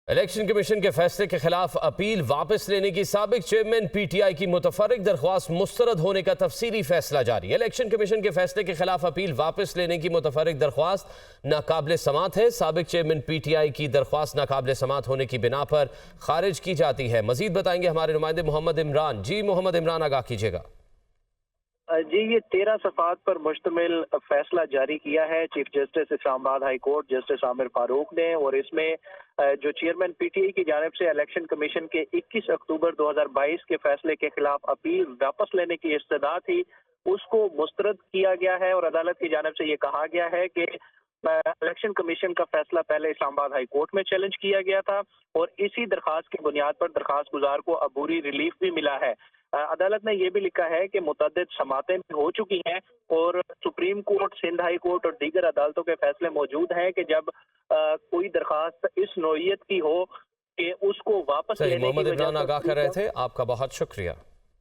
Election commission کے فیصلے کے خلاف اپیل واپس لینے کی سابق چیئرمین پی ٹی آئی کی متفرق درخواست مسترد ہونے کا تفصیلی فیصلہ جاری۔ الیکشن کمیشن کے فیصلے کے خلاف اپیل واپس لینے کی متفرق درخواست ناقابل سماعت ہے۔ سابق چیئرمین پی ٹی آئی کی درخواست ناقابل سماعت ہونے کی بنا پر خارج کی جاتی ہے۔ مزید بتائیں گے ہمارے نمائندے محمد عمران۔ جی محمد عمران، آگاہ کیجیے گا۔ جی، یہ 13 صفحات پر مشتمل فیصلہ جاری کیا ہے چیف جسٹس اسلام آباد ہائی کورٹ جسٹس عامر فاروق نے، اور اس میں جو چیئرمین پی ٹی آئی کی جانب سے الیکشن کمیشن کے 21 اکتوبر 2022 کے فیصلے کے خلاف اپیل واپس لینے کی استدعا تھی، اس کو مسترد کیا گیا ہے، اور عدالت کی جانب سے یہ کہا گیا ہے کہ الیکشن کمیشن کا فیصلہ پہلے اسلام آباد ہائی کورٹ میں چیلنج کیا گیا تھا، اور اسی درخواست کی بنیاد پر درخواست گزار کو عبوری ریلیف بھی ملا ہے۔ عدالت نے یہ بھی لکھا ہے کہ متعدد سماعتیں ہو چکی ہیں، اور supreme court, Sindh high court اور دیگر عدالتوں کے فیصلے موجود ہیں کہ جب کوئی درخواست اس نوعیت کی ہو کہ اس کو واپس لینے کی محمد وجہ عمران آگاہ کر رہے تھے، آپ کا بہت شکریہ۔